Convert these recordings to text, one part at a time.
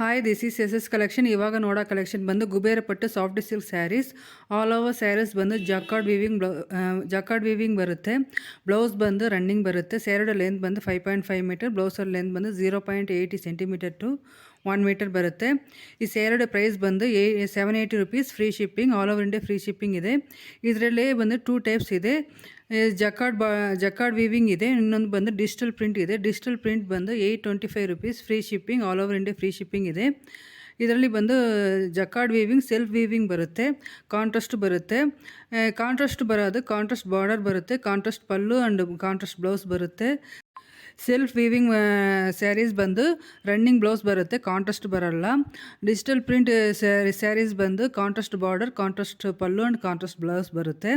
Hi this is S S collection. ಇವಾಗ ನೋಡೋ collection ಬಂದು ಗುಬೇರ ಪಟ್ಟು soft silk sarees. All over sarees ಬಂದು ಜಕಾರ್ಡ್ ವೀವಿಂಗ್ ಬರುತ್ತೆ. ಬ್ಲೌಸ್ ಬಂದು ರನ್ನಿಂಗ್ ಬರುತ್ತೆ. ಸ್ಯಾರಿಡ ಲೆಂತ್ ಬಂದು 5.5 ಮೀಟರ್, ಬ್ಲೌಸರ್ ಲೆಂತ್ ಬಂದು 0.80 ಸೆಂಟಿಮೀಟರ್ ಟು 1 ಮೀಟರ್ ಬರುತ್ತೆ. ಈ ಸ್ಯಾರಿಡ ಪ್ರೈಸ್ ಬಂದು 780 rupees. Free shipping, all over India free shipping ಇದೆ. ಇದರಲ್ಲೇ ಬಂದು 2 ಟೈಪ್ಸ್ ಇದೆ. ಜಕಾರ್ಡ್ ವೀವಿಂಗ್ ಇದೆ, ಇನ್ನೊಂದು ಬಂದು ಡಿಜಿಟಲ್ ಪ್ರಿಂಟ್ ಇದೆ. ಡಿಜಿಟಲ್ ಪ್ರಿಂಟ್ ಬಂದು 825 rupees. Free shipping, all over India free shipping ಇದೆ. ಇದರಲ್ಲಿ ಬಂದು ಜಕಾರ್ಡ್ ವೀವಿಂಗ್ ಸೆಲ್ಫ್ ವೀವಿಂಗ್ ಬರುತ್ತೆ, ಕಾಂಟ್ರಾಸ್ಟ್ ಬರುತ್ತೆ. ಕಾಂಟ್ರಾಸ್ಟ್ ಬರೋದು ಕಾಂಟ್ರಾಸ್ಟ್ ಬಾರ್ಡರ್ ಬರುತ್ತೆ, contrast pallu and contrast blouse ಬರುತ್ತೆ. ಸೆಲ್ಫ್ ವೀವಿಂಗ್ ಸ್ಯಾರೀಸ್ ಬಂದು ರನ್ನಿಂಗ್ ಬ್ಲೌಸ್ ಬರುತ್ತೆ, ಕಾಂಟ್ರಾಸ್ಟ್ ಬರಲ್ಲ. ಡಿಜಿಟಲ್ ಪ್ರಿಂಟ್ ಸ್ಯಾರೀಸ್ ಬಂದು contrast border, contrast pallu and contrast blouse ಬರುತ್ತೆ.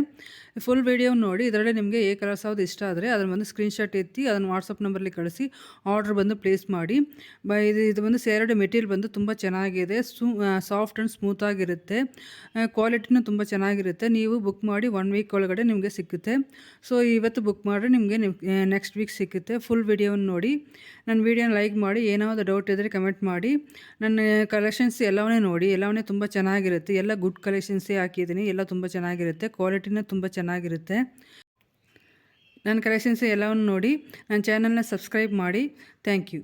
ಫುಲ್ ವಿಡಿಯೋ ನೋಡಿ. ಇದರಲ್ಲಿ ನಿಮಗೆ ಕಲರ್ಸ್ ಯಾವ್ದು ಇಷ್ಟ ಆದರೆ ಅದನ್ನು ಬಂದು ಸ್ಕ್ರೀನ್ಶಾಟ್ ಎತ್ತಿ ಅದನ್ನು ವಾಟ್ಸಪ್ ನಂಬರ್ಲಿ ಕಳಿಸಿ ಆರ್ಡ್ರ್ ಬಂದು ಪ್ಲೇಸ್ ಮಾಡಿ. ಇದು ಬಂದು ಸ್ಯಾರಿಡ ಮೆಟೀರಿಯಲ್ ಬಂದು ತುಂಬ ಚೆನ್ನಾಗಿದೆ, ಸಾಫ್ಟ್ ಆ್ಯಂಡ್ ಸ್ಮೂತಾಗಿರುತ್ತೆ. ಕ್ವಾಲಿಟಿನೂ ತುಂಬ ಚೆನ್ನಾಗಿರುತ್ತೆ. ನೀವು ಬುಕ್ ಮಾಡಿ 1 ವೀಕ್ ಒಳಗಡೆ ನಿಮಗೆ ಸಿಕ್ಕುತ್ತೆ. ಸೊ ಇವತ್ತು ಬುಕ್ ಮಾಡಿದ್ರೆ ನಿಮಗೆ ನೆಕ್ಸ್ಟ್ ವೀಕ್ ಸಿಕ್ಕುತ್ತೆ. ಫುಲ್ ವಿಡಿಯೋವನ್ನು ನೋಡಿ. ನನ್ನ ವಿಡಿಯೋನ ಲೈಕ್ ಮಾಡಿ. ಏನಾದರೂ ಡೌಟ್ ಇದ್ದರೆ ಕಮೆಂಟ್ ಮಾಡಿ. ನನ್ನ ಕಲೆಕ್ಷನ್ಸ್ ಎಲ್ಲವನ್ನೇ ನೋಡಿ, ಎಲ್ಲವನ್ನೇ ತುಂಬ ಚೆನ್ನಾಗಿರುತ್ತೆ. ಎಲ್ಲ ಗುಡ್ ಕಲೆಕ್ಷನ್ಸೇ ಹಾಕಿದ್ದೀನಿ, ಎಲ್ಲ ತುಂಬ ಚೆನ್ನಾಗಿರುತ್ತೆ. ಕ್ವಾಲಿಟಿನೂ ತುಂಬ ಚೆನ್ನಾಗಿರುತ್ತೆ. ನನ್ನ ಕಲೆಕ್ಷನ್ಸ್ ಎಲ್ಲವನ್ನು ನೋಡಿ. ನನ್ನ ಚಾನಲ್ನ ಸಬ್ಸ್ಕ್ರೈಬ್ ಮಾಡಿ. Thank you.